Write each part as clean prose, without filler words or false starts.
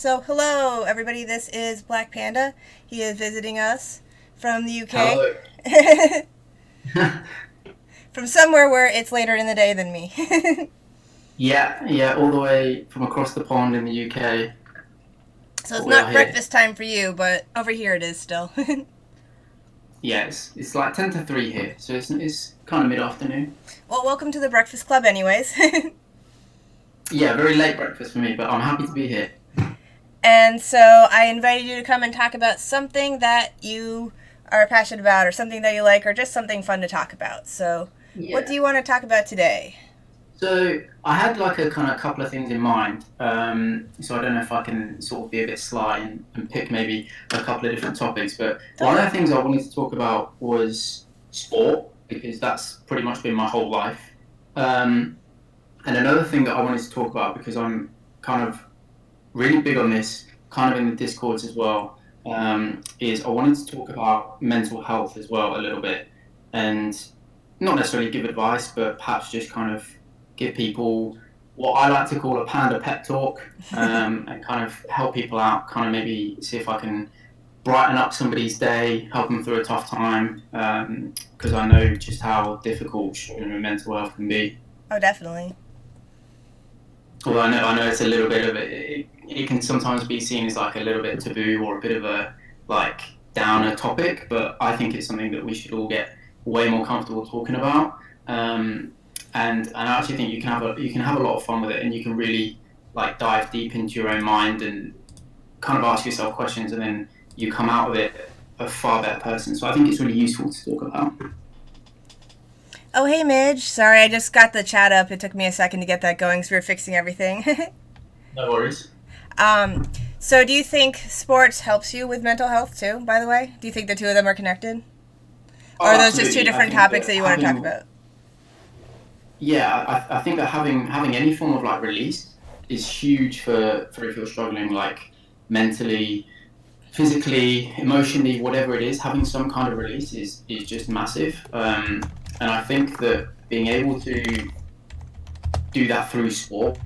So, hello, everybody. This is Black Panda. He is visiting us from the UK. Hello. From somewhere where it's later in the day than me. Yeah, all the way from across the pond in the UK, So, it's but we are not here. breakfast time for you, but over here it is still. Yeah, it's like 10 to 3 here, so it's kind of mid-afternoon. Well, welcome to the Breakfast Club, anyways. Yeah, very late breakfast for me, but I'm happy to be here. And so, I invited you to come and talk about something that you are passionate about, or something that you like, or just something fun to talk about. So, what do Yeah. you want to talk about today? So I had like a kind of couple of things in mind. So I don't know if I can sort of be a bit sly and pick maybe a couple of different topics. But one of Totally. the things I wanted to talk about was sport because that's pretty much been my whole life. Um, and another thing that I wanted to talk about because I'm kind of really big on this, kind of in the discords as well, is I wanted to talk about mental health as well a little bit, and not necessarily give advice, but perhaps just kind of give people what I like to call a panda pep talk, and kind of help people out, kind of maybe see if I can brighten up somebody's day, help them through a tough time, because I know just how difficult struggling with mental health can be. Oh, definitely. Although I know it's a little bit of it can sometimes be seen as like a little bit taboo or a bit of a like downer topic, but I think it's something that we should all get way more comfortable talking about. Um, and I actually think you can have a lot of fun with it, and you can really like dive deep into your own mind and kind of ask yourself questions, and then you come out of it a far better person. So I think it's really useful to talk about. Oh, hey, Midge. Sorry, I just got the chat up. It took me a second to get that going, so we were fixing everything. No worries. um, so, do you think sports helps you with mental health too, by the way? Do you think the two of them are connected? Or Oh, are those just two absolutely. I different think topics that that you want to talk having about? Yeah, I think that having any form of like release is huge for if you're struggling like mentally, physically, emotionally, whatever it is. Having some kind of release is just massive. And I think that being able to do that through sport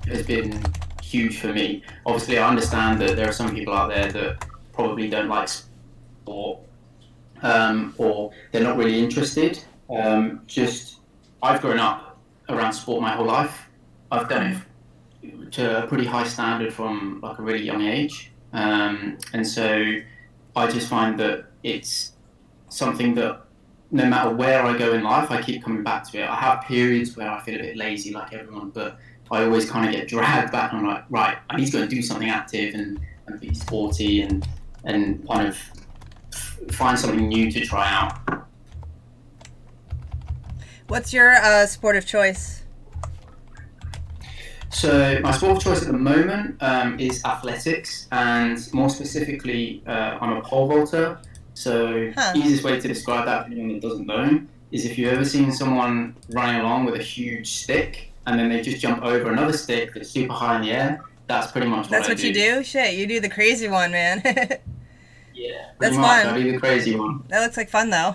has been huge for me. Obviously, I understand that there are some people out there that probably don't like sport, or they're not really interested. Just I've grown up around sport my whole life. I've done Mm-hmm. it to a pretty high standard from like a really young age, and so I just find that it's something that no matter where I go in life, I keep coming back to it. I have periods where I feel a bit lazy, like everyone, but I always kind of get dragged back. And I'm like, right, I need to go and do something active and be sporty and kind of find something new to try out. What's your sport of choice? So my sport of choice at the moment is athletics, and more specifically, I'm a pole vaulter. So Huh. easiest way to describe that for anyone that doesn't know is if you've ever seen someone running along with a huge stick and then they just jump over another stick that's super high in the air. That's pretty much what That's I what you do. do? Shit, you do the crazy one, man. Yeah, pretty That's much. I fun. do the crazy one. That looks like fun, though.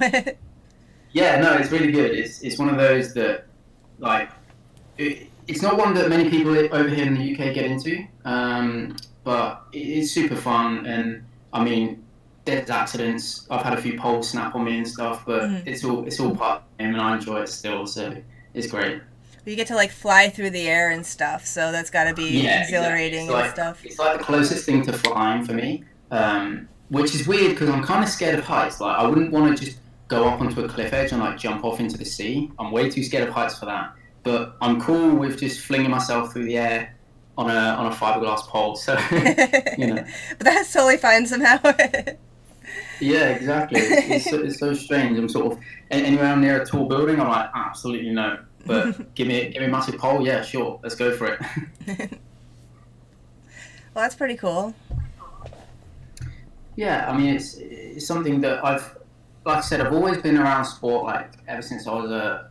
Yeah, no, it's really good. It's one of those that like it's not one that many people over here in the UK get into, but it's super fun. And I mean, there's accidents. I've had a few poles snap on me and stuff, but Mm-hmm. it's all part of the game, and I enjoy it still. So it's great. You get to like fly through the air and stuff, so that's got to be Yeah, exactly. exhilarating and stuff. It's like the closest thing to flying for me, which is weird because I'm kind of scared of heights. Like I wouldn't want to just go up onto a cliff edge and like jump off into the sea. I'm way too scared of heights for that. But I'm cool with just flinging myself through the air on a fiberglass pole. So you know, But that's totally fine somehow. yeah, exactly. It's so strange. I'm sort of anywhere I'm near a tall building, I'm like absolutely no. But give me a massive pole, yeah, sure, let's go for it. Well, that's pretty cool. Yeah, I mean, it's something that like I said, I've always been around sport, like ever since I was a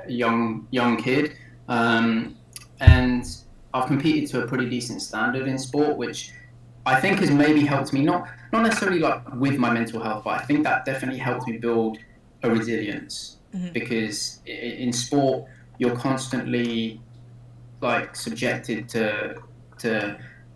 young kid, um, and I've competed to a pretty decent standard in sport, which I think has maybe helped me not necessarily like with my mental health, but I think that definitely helped me build a resilience Hmm. because in sport you're constantly like subjected to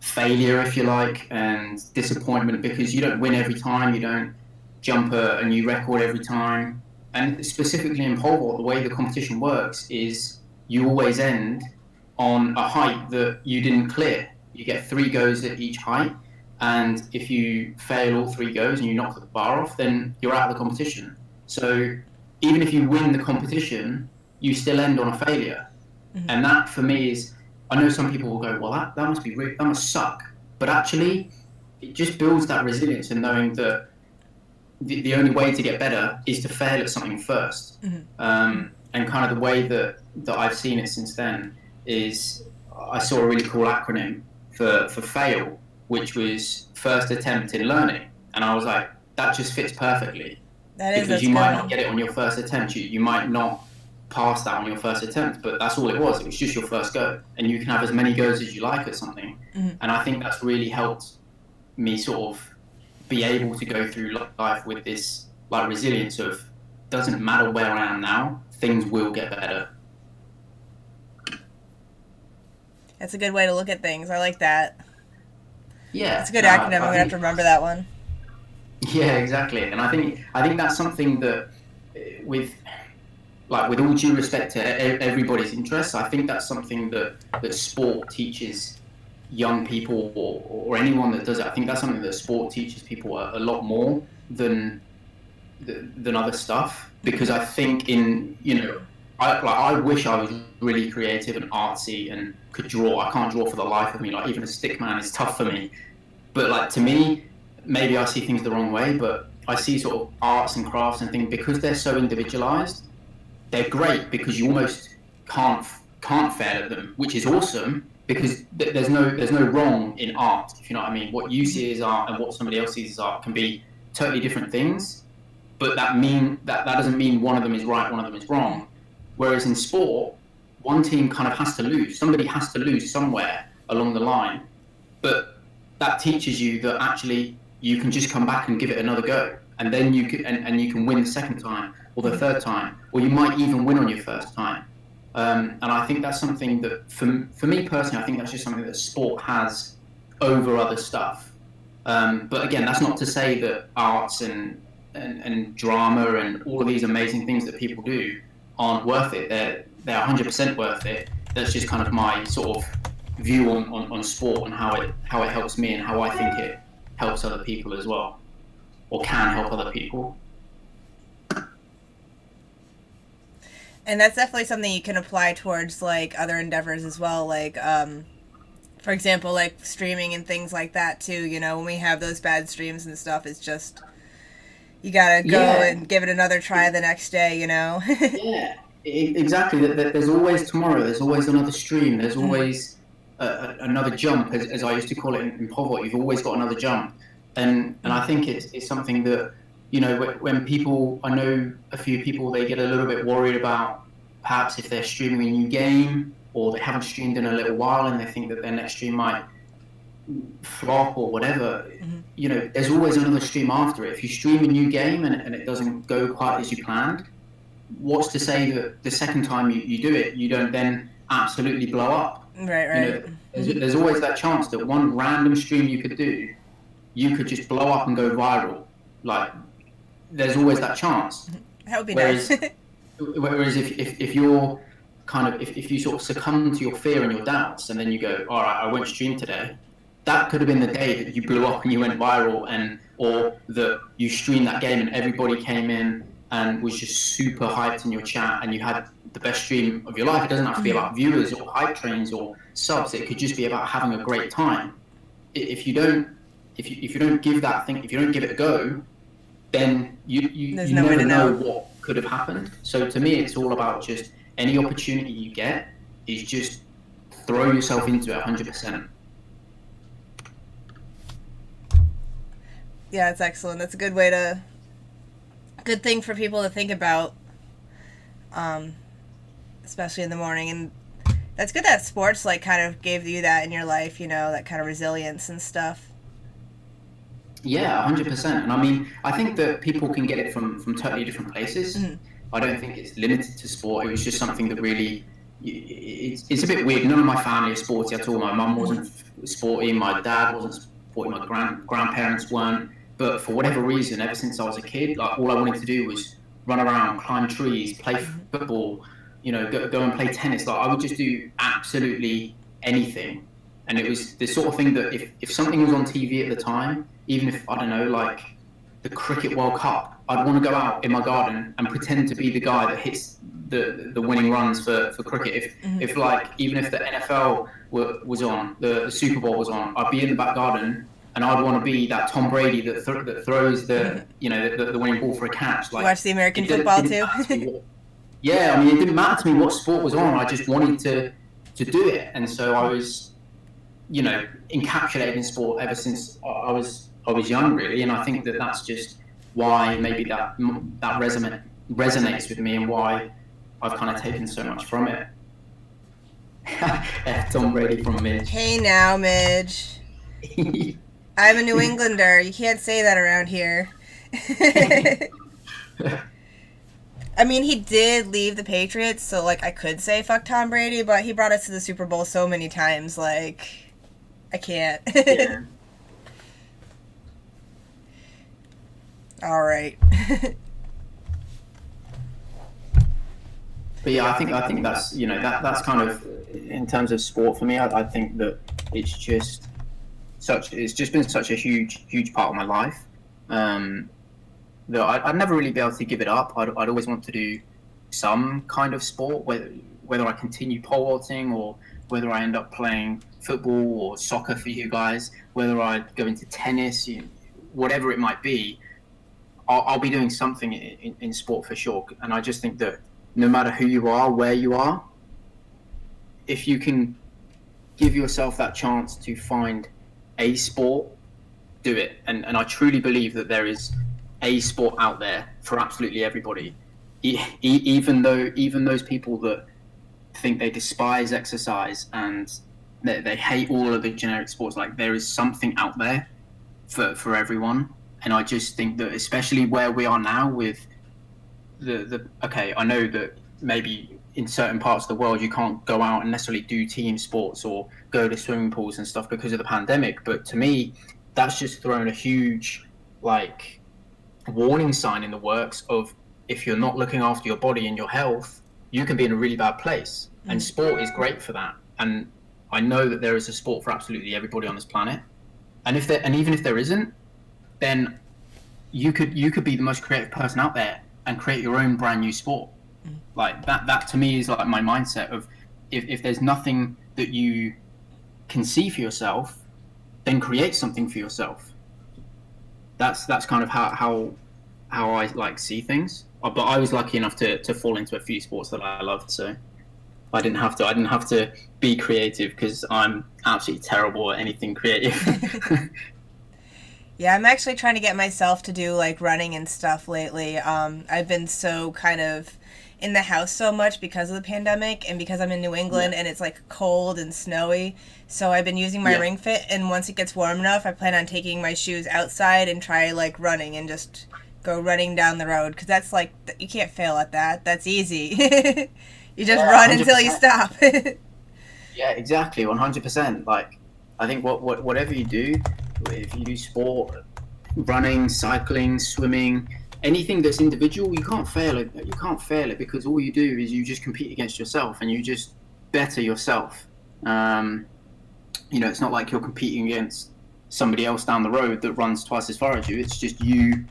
failure, if you like, and disappointment, because you don't win every time, you don't jump a new record every time. And specifically in pole vault, the way the competition works is you always end on a height that you didn't clear. You get 3 goes at each height, and if you fail all 3 goes and you knock the bar off, then you're out of the competition. So even if you win the competition, you still end on a failure. And that for me is, I know some people will go, well, that must be that must suck. But actually, it just builds that resilience in knowing that the only way to get better is to fail at something first. And kind of the way that I've seen it since then is, I saw a really cool acronym for fail, which was first attempt in learning. And I was like, that just fits perfectly. Because you might not get it on your first attempt. You might not pass that on your first attempt, but that's all it was. It was just your first go. And you can have as many goes as you like at something. And I think that's really helped me sort of be able to go through life with this like resilience of, doesn't matter where I am now, things will get better. That's a good way to look at things. I like that. Yeah. It's a good acronym. I'm going to have to remember that one. Yeah, exactly. And I think that's something that, with all due respect to everybody's interests, I think that's something that sport teaches young people, or anyone that does it. I think that's something that sport teaches people a lot more than other stuff. Because I think I wish I was really creative and artsy and could draw. I can't draw for the life of me. Like, even a stick man is tough for me. But like, to me, maybe I see things the wrong way, but I see sort of arts and crafts and things, because they're so individualized, they're great, because you almost can't fail at them, which is awesome, because there's no wrong in art, if you know what I mean. What you see as art and what somebody else sees as art can be totally different things, but that doesn't mean one of them is right, one of them is wrong. Whereas in sport, one team kind of has to lose. Somebody has to lose somewhere along the line, but that teaches you that actually you can just come back and give it another go, and then you can win the second time or the third time, or you might even win on your first time. And I think that's something that, for me personally, I think that's just something that sport has over other stuff. But again, that's not to say that arts and drama and all of these amazing things that people do aren't worth it. They're 100% worth it. That's just kind of my sort of view on sport and how it helps me and how I think it helps other people as well, or can help other people. And that's definitely something you can apply towards like other endeavors as well, like for example, like streaming and things like that too. You know, when we have those bad streams and stuff, it's just, you gotta go and give it another try the next day, you know. Yeah, exactly. There's always tomorrow. There's always another stream. There's always another jump, as I used to call it in pole vault. You've always got another jump, and I think it's something that, you know, when people, I know a few people, they get a little bit worried about perhaps if they're streaming a new game or they haven't streamed in a little while and they think that their next stream might flop or whatever. You know, there's always another stream after it. If you stream a new game and it doesn't go quite as you planned, what's to say that the second time you do it, you don't then absolutely blow up? Right. You know, there's always that chance that one random stream you could do, you could just blow up and go viral. Like, there's always that chance. That would be nice. Whereas if you're kind of, if you sort of succumb to your fear and your doubts, and then you go, all right, I won't stream today, that could have been the day that you blew up and you went viral, or that you streamed that game and everybody came in and was just super hyped in your chat and you had the best stream of your life. It doesn't have to be about viewers or hype trains or subs. It could just be about having a great time. If you don't give that thing, if you don't give it a go, then you never know what could have happened. So to me, it's all about just any opportunity you get is just throw yourself into it 100%. Yeah, it's excellent. That's a good thing for people to think about, especially in the morning. And that's good that sports like kind of gave you that in your life, you know, that kind of resilience and stuff. Yeah, 100%. And I mean, I think that people can get it from totally different places. I don't think it's limited to sport. It was just something that really it's a bit weird. None of my family are sporty at all. My mum wasn't sporty. My dad wasn't sporty. My grandparents weren't. But for whatever reason, ever since I was a kid, like all I wanted to do was run around, climb trees, play football, go and play tennis. Like I would just do absolutely anything. And it was the sort of thing that if something was on TV at the time, even if, I don't know, like the Cricket World Cup, I'd want to go out in my garden and pretend to be the guy that hits the winning runs for cricket. If like, even if the NFL was on, the Super Bowl was on, I'd be in the back garden and I'd want to be that Tom Brady that throws the winning ball for a catch. Like, you watch the American football too? Yeah, I mean, it didn't matter to me what sport was on. I just wanted to do it. And so I was, encapsulated in sport ever since I was young, really. And I think that that's just why maybe that resonates with me and why I've kind of taken so much from it. Tom Brady from Midge. Hey now, Midge. I'm a New Englander. You can't say that around here. I mean, he did leave the Patriots, so, like, I could say fuck Tom Brady, but he brought us to the Super Bowl so many times, like, I can't. Yeah. All right. But yeah, I think that's that's kind of, in terms of sport for me. I think that it's just been such a huge part of my life. That I'd never really be able to give it up. I'd always want to do some kind of sport, whether I continue pole vaulting or whether I end up playing football or soccer for you guys, whether I go into tennis, whatever it might be. I'll be doing something in sport for sure. And I just think that no matter who you are, where you are, if you can give yourself that chance to find a sport, do it. And I truly believe that there is a sport out there for absolutely everybody. Even those people that think they despise exercise and they hate all of the generic sports, like there is something out there for everyone. And I just think that, especially where we are now with okay, I know that maybe in certain parts of the world you can't go out and necessarily do team sports or go to swimming pools and stuff because of the pandemic, but to me that's just thrown a huge warning sign in the works of, if you're not looking after your body and your health, you can be in a really bad place. And sport is great for that. And I know that there is a sport for absolutely everybody on this planet. And even if there isn't, then you could be the most creative person out there and create your own brand new sport. Like that to me is like my mindset of, if there's nothing that you can see for yourself, then create something for yourself. That's kind of how I like see things. But I was lucky enough to fall into a few sports that I loved, so I didn't have to be creative, because I'm absolutely terrible at anything creative. Yeah, I'm actually trying to get myself to do like running and stuff lately. I've been so kind of in the house so much because of the pandemic and because I'm in New England and it's like cold and snowy. So I've been using my Ring Fit, and once it gets warm enough, I plan on taking my shoes outside and try like running and just go running down the road, because that's like, you can't fail at that. That's easy. You just run 100%. Until you stop. Yeah, exactly, 100%. Like, I think whatever you do, if you do sport, running, cycling, swimming, anything that's individual, you can't fail it. You can't fail it, because all you do is you just compete against yourself and you just better yourself. It's not like you're competing against somebody else down the road that runs twice as far as you. It's just you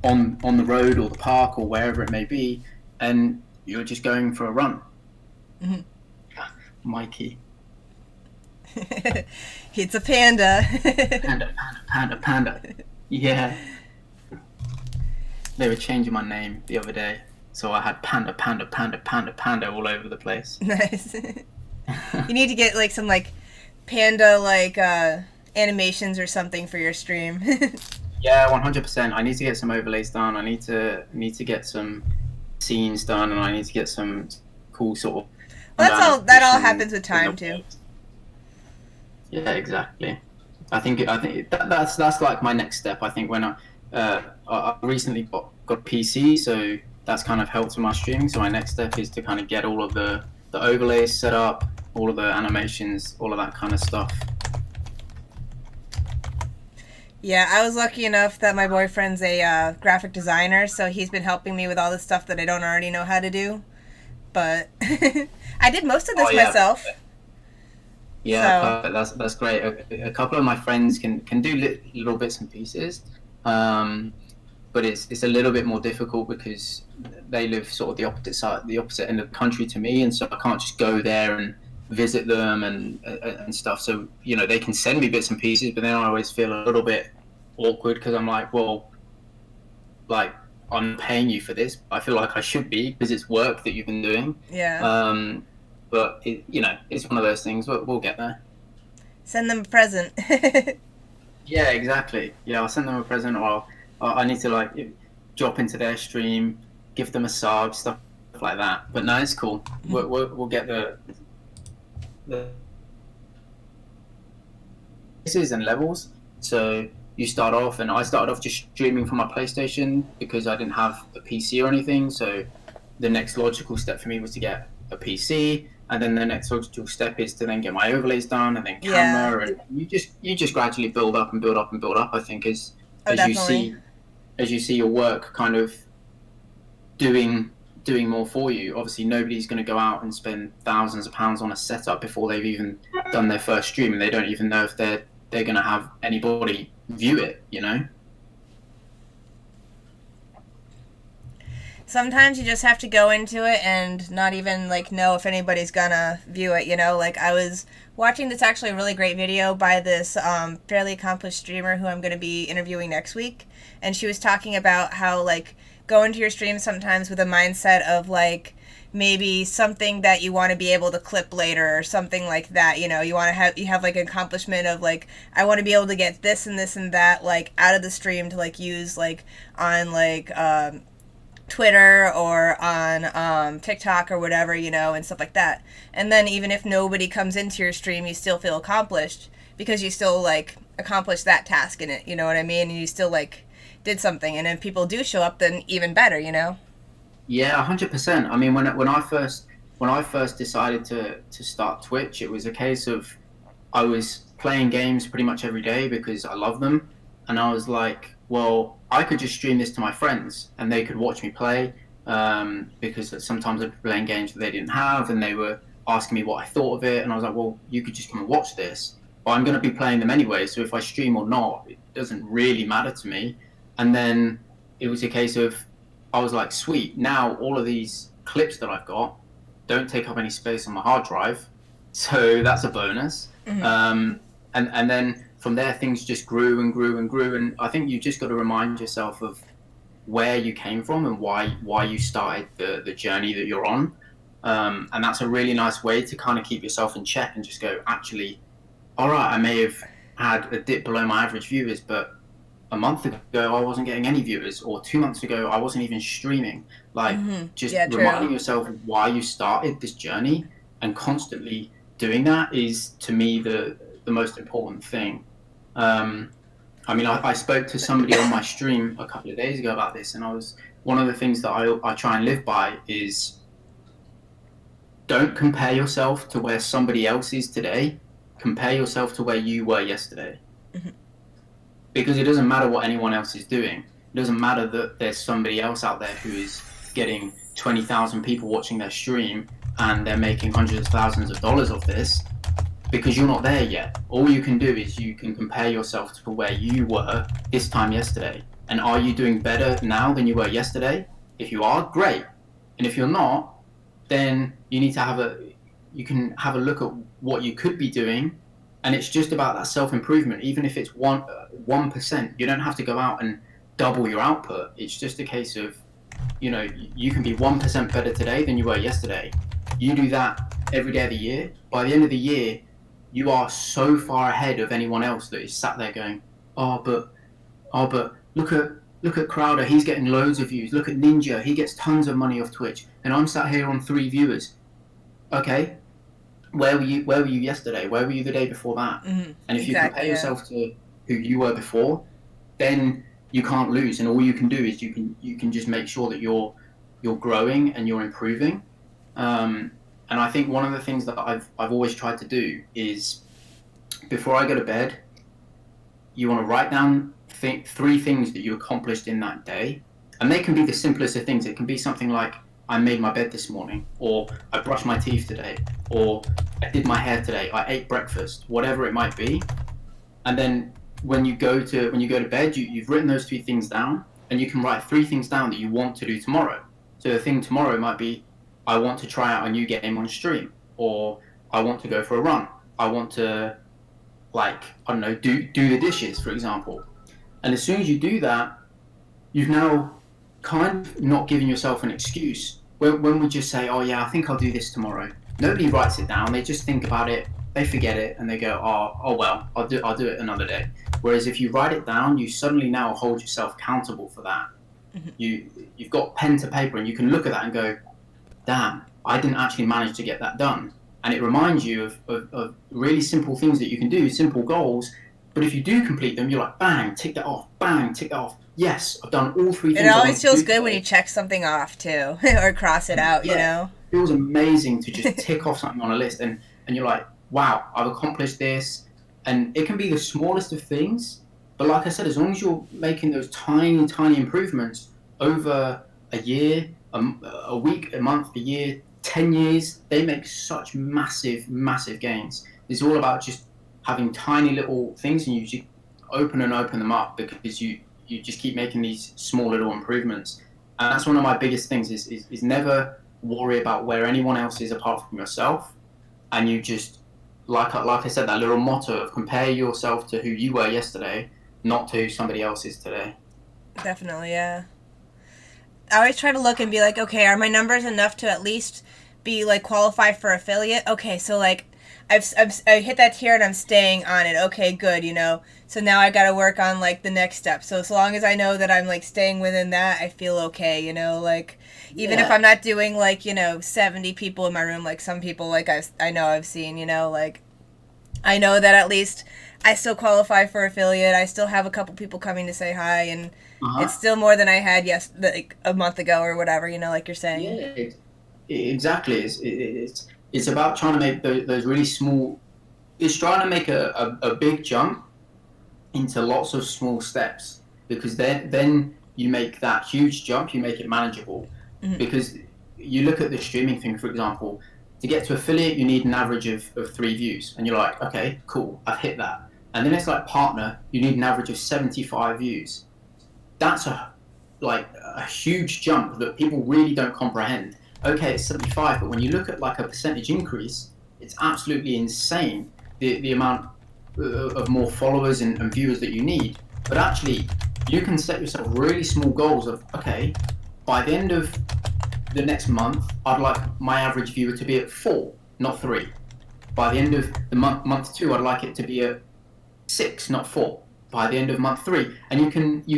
on the road or the park or wherever it may be, and you're just going for a run. Mm-hmm. Mikey. It's a panda. Panda. Yeah. They were changing my name the other day, so I had panda all over the place. Nice. You need to get like some like panda animations or something for your stream. Yeah, 100%. I need to get some overlays done. I need to get some scenes done, and I need to get some cool sort of. Well, that all happens with time too. Yeah, exactly. I think that's like my next step. I think when I recently got a PC, so that's kind of helped with my streaming. So my next step is to kind of get all of the the overlays set up, all of the animations, all of that kind of stuff. Yeah, I was lucky enough that my boyfriend's a graphic designer, so he's been helping me with all the stuff that I don't already know how to do. But I did most of Oh this yeah, myself. yeah, So, perfect. That's great. A couple of my friends can do little bits and pieces, um, but it's a little bit more difficult because they live sort of the opposite end of the country to me, and so I can't just go there and visit them and stuff. So they can send me bits and pieces, but then I always feel a little bit awkward because I'm like, well, like I'm paying you for this. I feel like I should be because it's work that you've been doing. yeah. But it's one of those things. We'll get there. Send them a present. Yeah, exactly. Yeah, I'll send them a present, or I need to like drop into their stream, give them a sub, stuff like that. But no, it's cool. We'll get the places and levels. So you start off, and I started off just streaming from my PlayStation because I didn't have a PC or anything. So the next logical step for me was to get a PC, and then the next logical step is to then get my overlays done, and then Yeah. camera, and you just gradually build up and build up and build up. I think Oh, as you definitely. see as you see your work kind of doing more for you. Obviously, nobody's going to go out and spend thousands of pounds on a setup before they've even done their first stream, and they don't even know if they're going to have anybody view it. Sometimes you just have to go into it and not even like know if anybody's gonna view it, like I was watching this actually really great video by this fairly accomplished streamer who I'm going to be interviewing next week, and she was talking about how like go into your stream sometimes with a mindset of like maybe something that you want to be able to clip later or something like that. You have like an accomplishment of like I want to be able to get this and this and that like out of the stream to like use like on like Twitter or on TikTok or whatever, and stuff like that. And then even if nobody comes into your stream, you still feel accomplished because you still like accomplished that task in it. You know what I mean? And you still like did something. And if people do show up, then even better. Yeah, 100%. I mean, when I first decided to start Twitch, it was a case of I was playing games pretty much every day because I love them, and I was like, well, I could just stream this to my friends and they could watch me play, because sometimes I'd be playing games that they didn't have, and they were asking me what I thought of it, and I was like, well, you could just come and watch this. But I'm going to be playing them anyway, so if I stream or not, it doesn't really matter to me. And then it was a case of I was like, sweet, now all of these clips that I've got don't take up any space on my hard drive, so that's a bonus. Mm-hmm. And then from there things just grew and grew and grew, and I think you just got to remind yourself of where you came from and why you started the journey that you're on, and that's a really nice way to kind of keep yourself in check and just go, actually, all right, I may have had a dip below my average viewers, but a month ago I wasn't getting any viewers, or 2 months ago I wasn't even streaming. Like, Mm-hmm. just Yeah, true. reminding yourself of why you started this journey and constantly doing that is, to me, the most important thing. Um, I mean, I spoke to somebody on my stream a couple of days ago about this, and one of the things that I try and live by is don't compare yourself to where somebody else is today. Compare yourself to where you were yesterday. Mm-hmm. Because it doesn't matter what anyone else is doing. It doesn't matter that there's somebody else out there who is getting 20,000 people watching their stream and they're making hundreds of thousands of dollars off this, because you're not there yet. All you can do is you can compare yourself to where you were this time yesterday. And are you doing better now than you were yesterday? If you are, great. And if you're not, then you can have a look at what you could be doing, and it's just about that self-improvement. Even if it's 1%, you don't have to go out and double your output. It's just a case of, you can be 1% better today than you were yesterday. You do that every day of the year. By the end of the year, you are so far ahead of anyone else that is sat there going, but look at Crowder, he's getting loads of views. Look at Ninja, he gets tons of money off Twitch, and I'm sat here on 3 viewers. Okay, where were you yesterday? Where were you the day before that? Mm-hmm. And if you compare Exactly. Yeah. yourself to who you were before, then you can't lose, and all you can do is you can just make sure that you're growing and you're improving. And I think one of the things that I've always tried to do is, before I go to bed, you want to write down three things that you accomplished in that day. And they can be the simplest of things. It can be something like, I made my bed this morning, or I brushed my teeth today, or I did my hair today, I ate breakfast, whatever it might be. And then when you go to bed, you've written those three things down, and you can write three things down that you want to do tomorrow. So the thing tomorrow might be, I want to try out a new game on stream, or I want to go for a run. I want to, like, I don't know, do the dishes, for example. And as soon as you do that, you've now kind of not giving yourself an excuse. When we just say, oh yeah, I think I'll do this tomorrow, nobody writes it down. They just think about it, they forget it, and they go, oh well, I'll do it another day. Whereas if you write it down, you suddenly now hold yourself accountable for that. Mm-hmm. You've got pen to paper, and you can look at that and go, damn, I didn't actually manage to get that done. And it reminds you of really simple things that you can do, simple goals. But if you do complete them, you're like, bang, tick that off, bang, tick that off. Yes, I've done all three things. It always feels good when you check something off too, or cross it out, yeah, you know? It feels amazing to just tick off something on a list, and you're like, wow, I've accomplished this. And it can be the smallest of things, but like I said, as long as you're making those tiny, tiny improvements over a year, a week, a month, a year, 10 years, they make such massive, massive gains. It's all about just having tiny little things, and you just open them up, because you just keep making these small little improvements. And that's one of my biggest things is never worry about where anyone else is apart from yourself. And you just, like I said, that little motto of compare yourself to who you were yesterday, not to who somebody else is today. Definitely, yeah. I always try to look and be like, okay, are my numbers enough to at least be like qualified for affiliate? Okay, so like I hit that tier and I'm staying on it. Okay, good, you know. So now I got to work on like the next step. So long as I know that I'm like staying within that, I feel okay, you know. Like even if I'm not doing like, you know, 70 people in my room, like some people like I know I've seen, you know, like I know that at least I still qualify for affiliate. I still have a couple people coming to say hi, and it's still more than I had like a month ago or whatever, you know, like you're saying. Yeah, exactly. It's about trying to make those really small. It's trying to make a big jump into lots of small steps, because then you make that huge jump, you make it manageable. Mm-hmm. Because you look at the streaming thing, for example, to get to affiliate, you need an average of 3 views, and you're like, okay, cool, I've hit that. And then it's like partner, you need an average of 75 views. That's a huge jump that people really don't comprehend. Okay, it's 75, but when you look at like a percentage increase, it's absolutely insane, the amount of more followers and viewers that you need. But actually, you can set yourself really small goals of, okay, by the end of the next month, I'd like my average viewer to be at 4, not 3. By the end of the month 2, I'd like it to be at 6, not 4. By the end of month 3, and you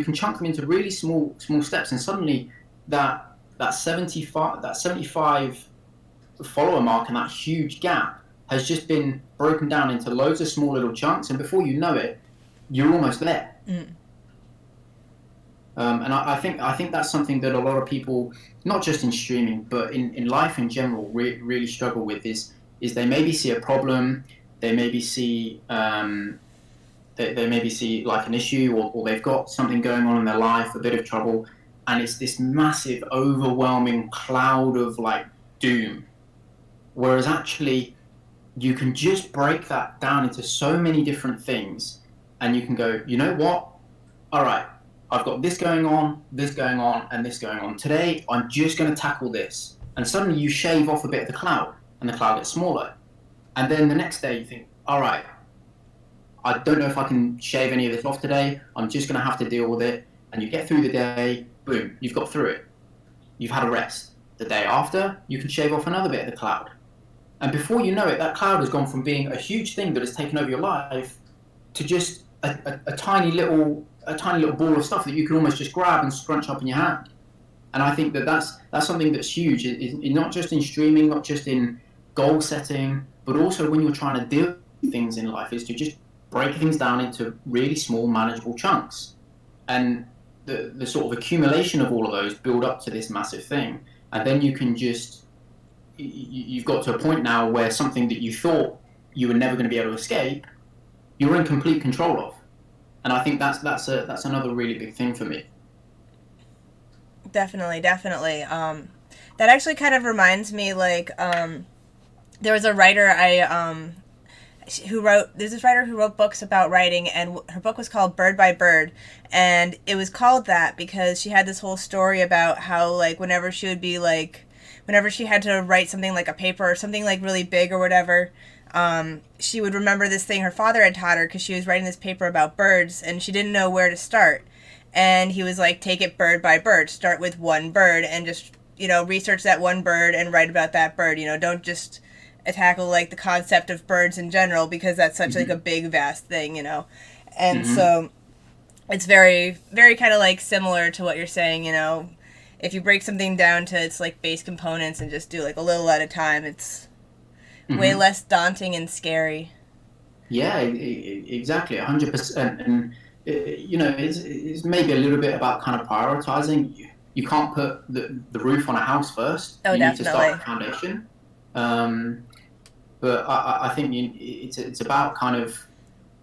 can chunk them into really small steps, and suddenly that 75 follower mark and that huge gap has just been broken down into loads of small little chunks, and before you know it, you're almost there. Mm. And I think that's something that a lot of people, not just in streaming, but in life in general, really struggle with, is they maybe see a problem, they maybe see they maybe see like an issue, or they've got something going on in their life, a bit of trouble, and it's this massive, overwhelming cloud of like doom. Whereas actually, you can just break that down into so many different things, and you can go, you know what? All right, I've got this going on, and this going on. Today, I'm just going to tackle this. And suddenly you shave off a bit of the cloud, and the cloud gets smaller. And then the next day you think, all right, I don't know if I can shave any of this off today. I'm just going to have to deal with it. And you get through the day, boom, you've got through it. You've had a rest. The day after, you can shave off another bit of the cloud. And before you know it, that cloud has gone from being a huge thing that has taken over your life to just a tiny little ball of stuff that you can almost just grab and scrunch up in your hand. And I think that's something that's huge, not just in streaming, not just in goal setting, but also when you're trying to deal with things in life, is to just break things down into really small, manageable chunks. And the sort of accumulation of all of those build up to this massive thing. And then you can just you've got to a point now where something that you thought you were never going to be able to escape, you're in complete control of. And I think that's another really big thing for me. Definitely, definitely. That actually kind of reminds me, like, there was a writer there's this writer who wrote books about writing, and her book was called Bird by Bird, and it was called that because she had this whole story about how, like, whenever she had to write something like a paper or something like really big or whatever, she would remember this thing her father had taught her because she was writing this paper about birds and she didn't know where to start. And he was like, take it bird by bird. Start with one bird and just, research that one bird and write about that bird. Don't just tackle like the concept of birds in general because that's such like a big, vast thing, And so it's very, very kind of like similar to what you're saying, If you break something down to its like base components and just do like a little at a time, it's way less daunting and scary. Yeah, exactly, 100%. And it's maybe a little bit about kind of prioritizing. You can't put the roof on a house first. Oh, you definitely. need to start with the foundation. But I think it's about kind of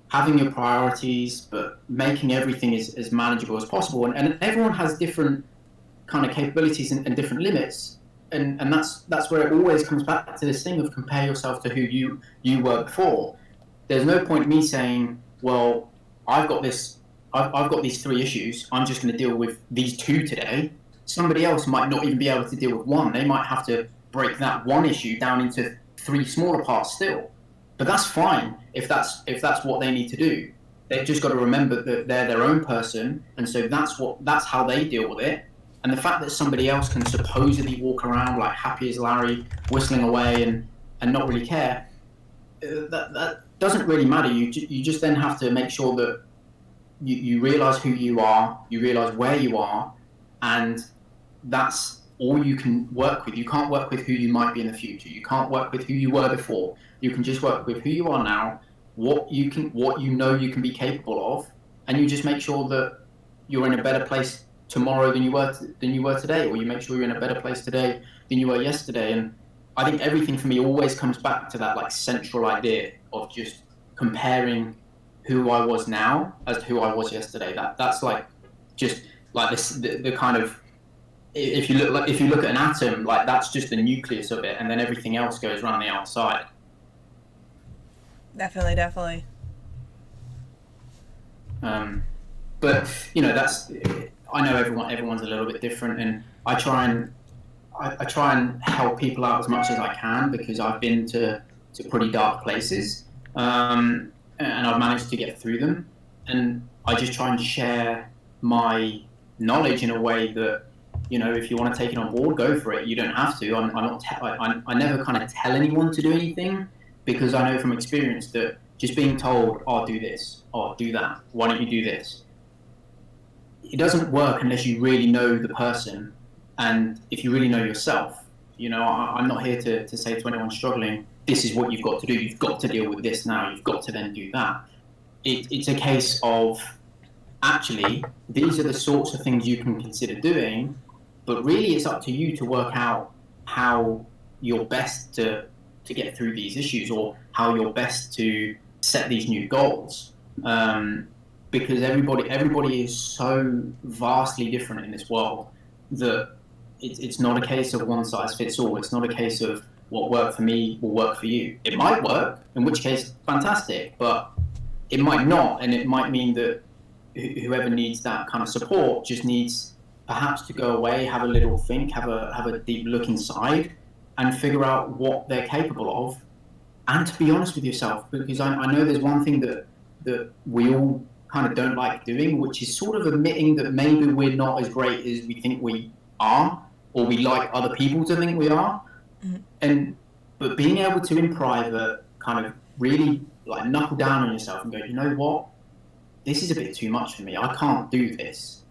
having your priorities, but making everything as manageable as possible. And everyone has different kind of capabilities and different limits. And that's where it always comes back to this thing of compare yourself to who you were before. There's no point me saying, well, I've got these 3 issues. I'm just going to deal with these 2 today. Somebody else might not even be able to deal with one. They might have to break that one issue down into 3 smaller parts still. But that's fine if that's what they need to do. They've just got to remember that they're their own person, and so that's how they deal with it. And the fact that somebody else can supposedly walk around like happy as Larry, whistling away and not really care, that doesn't really matter. You just then have to make sure that you realize who you are, you realize where you are, and that's all you can work with. You can't work with who you might be in the future. You can't work with who you were before. You can just work with who you are now, what you know you can be capable of, and you just make sure that you're in a better place tomorrow than you were today, or you make sure you're in a better place today than you were yesterday. And I think everything for me always comes back to that like central idea of just comparing who I was now as to who I was yesterday. That's like just like this the kind of, if you look at an atom, like that's just the nucleus of it, and then everything else goes around the outside. Definitely. But that's, I know everyone's a little bit different, and I try and help people out as much as I can because I've been to pretty dark places, and I've managed to get through them, and I just try and share my knowledge in a way that, if you want to take it on board, go for it. You don't have to. I never kind of tell anyone to do anything because I know from experience that just being told, oh, do this, or do that, why don't you do this? It doesn't work unless you really know the person and if you really know yourself. I'm not here to say to anyone struggling, this is what you've got to do. You've got to deal with this now. You've got to then do that. It's a case of, actually, these are the sorts of things you can consider doing, but really it's up to you to work out how you're best to get through these issues, or how you're best to set these new goals. Because everybody is so vastly different in this world that it's not a case of one size fits all. It's not a case of what worked for me will work for you. It might work, in which case, fantastic, but it might not, and it might mean that whoever needs that kind of support just needs perhaps to go away, have a little think, have a deep look inside, and figure out what they're capable of, and to be honest with yourself, because I know there's one thing that we all kind of don't like doing, which is sort of admitting that maybe we're not as great as we think we are, or we like other people to think we are. But being able to in private kind of really like knuckle down on yourself and go, you know what, this is a bit too much for me, I can't do this.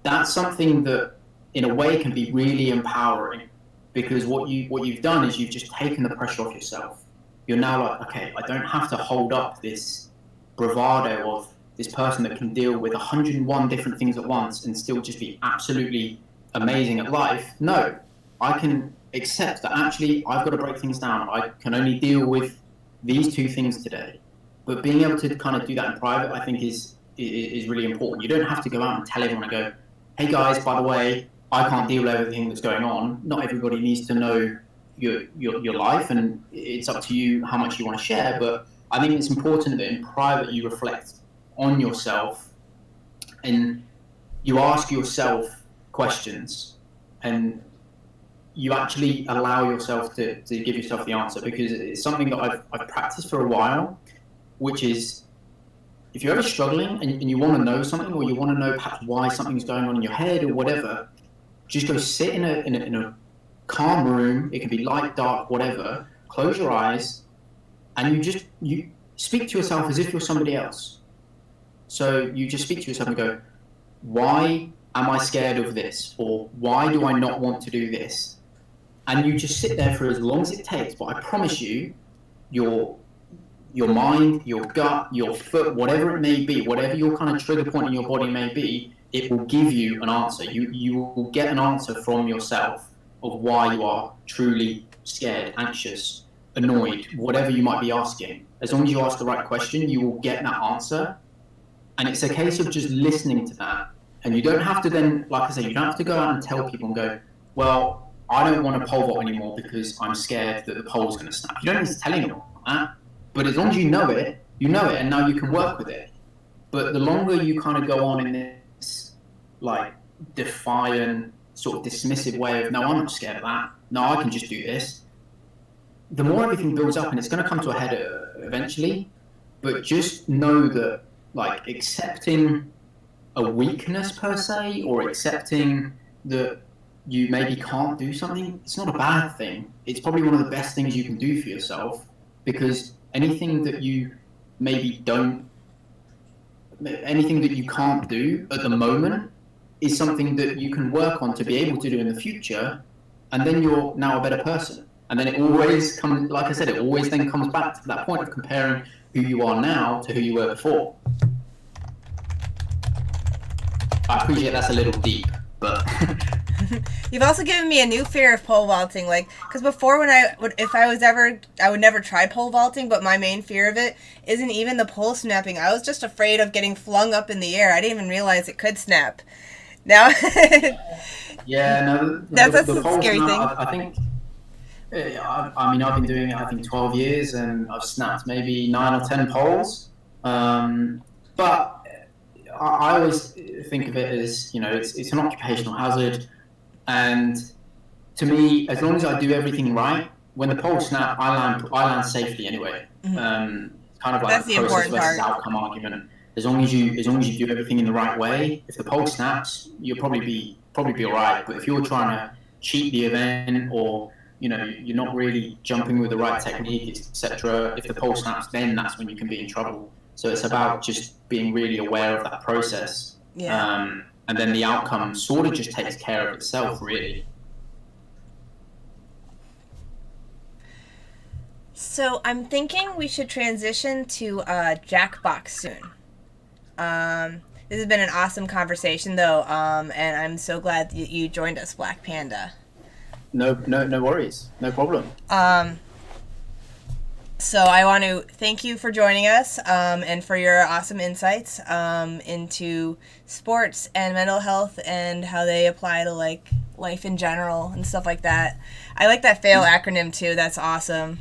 That's something that in a way can be really empowering, because what you've done is you've just taken the pressure off yourself. You're now like, okay, I don't have to hold up this bravado of this person that can deal with 101 different things at once and still just be absolutely amazing at life. No, I can accept that actually I've got to break things down. I can only deal with these two things today. But being able to kind of do that in private, I think is really important. You don't have to go out and tell everyone and go, hey guys, by the way, I can't deal with everything that's going on. Not everybody needs to know your life, and it's up to you how much you want to share. But I think it's important that in private you reflect on yourself and you ask yourself questions, and you actually allow yourself to give yourself the answer, because it's something that I've practiced for a while, which is, if you're ever struggling and you want to know something, or you want to know perhaps why something's going on in your head or whatever, just go sit in a calm room. It can be light, dark, whatever. Close your eyes, and you speak to yourself as if you're somebody else. So you just speak to yourself and go, why am I scared of this? Or why do I not want to do this? And you just sit there for as long as it takes. But I promise you, your mind, your gut, your foot, whatever it may be, whatever your kind of trigger point in your body may be, it will give you an answer. You will get an answer from yourself of why you are truly scared, anxious, annoyed, whatever you might be asking. As long as you ask the right question, you will get that answer. And it's a case of just listening to that. And you don't have to then, like I say, you don't have to go out and tell people and go, well, I don't want to pole vault anymore because I'm scared that the pole's going to snap. You don't need to tell anyone that. But as long as you know it, and now you can work with it. But the longer you kind of go on in this, like, defiant, sort of dismissive way of, no, I'm not scared of that. No, I can just do this. The more everything builds up, and it's going to come to a head eventually, but just know that, like, accepting a weakness per se, or accepting that you maybe can't do something, it's not a bad thing. It's probably one of the best things you can do for yourself, because anything that you anything that you can't do at the moment is something that you can work on to be able to do in the future, and then you're now a better person. And then it always comes, like I said, it always then comes back to that point of comparing who you are now to who you were before. I appreciate that's a little deep, but You've also given me a new fear of pole vaulting, like, because before, when I would never try pole vaulting, but my main fear of it isn't even the pole snapping. I was just afraid of getting flung up in the air. I didn't even realize it could snap. Now, yeah, no, that's the a pole scary snap, thing. I think, I mean, I've been doing it, I think, 12 years, and I've snapped maybe 9 or 10 poles. But I always think of it as, it's an occupational hazard. And to me, as long as I do everything right, when the poles snap, I land safely anyway. Kind of like That's the process important versus part. outcome argument. As long as you do everything in the right way, if the pole snaps, you'll probably be all right. But if you're trying to cheat the event, or you're not really jumping with the right technique, etc., if the pole snaps, then that's when you can be in trouble. So it's about just being really aware of that process. Yeah. And then the outcome sort of just takes care of itself, really. So I'm thinking we should transition to Jackbox soon. This has been an awesome conversation, though, and I'm so glad you joined us, Black Panda. No worries, no problem. So I want to thank you for joining us, and for your awesome insights into sports and mental health and how they apply to, like, life in general and stuff like that. I like that FAIL acronym too. That's awesome.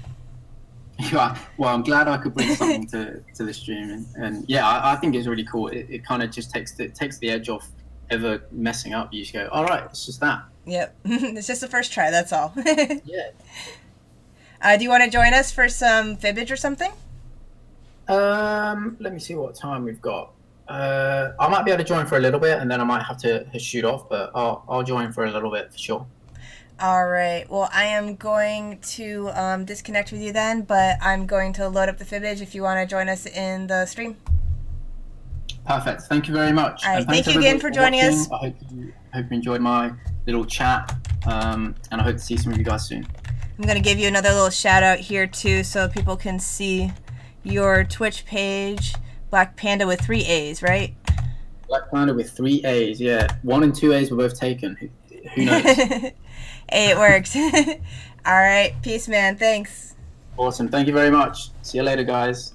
Yeah, well, I'm glad I could bring something to the stream, and yeah, I think it's really cool. It kind of just takes the edge off ever messing up. You just go, all right, it's just that. Yep. It's just the first try, that's all. Yeah. Do you want to join us for some fibbage or something? Let me see what time we've got. I might be able to join for a little bit, and then I might have to shoot off, but I'll join for a little bit for sure. All right. Well, I am going to disconnect with you then, but I'm going to load up the fibbage if you want to join us in the stream. Perfect. Thank you very much. All right. Thank you again for joining us. I hope you enjoyed my little chat, and I hope to see some of you guys soon. I'm going to give you another little shout out here too, so people can see your Twitch page. Black Panda with 3 A's, right? Black Panda with 3 A's, yeah. 1 and 2 A's were both taken. Who knows? Hey, it worked. All right. Peace, man. Thanks. Awesome. Thank you very much. See you later, guys.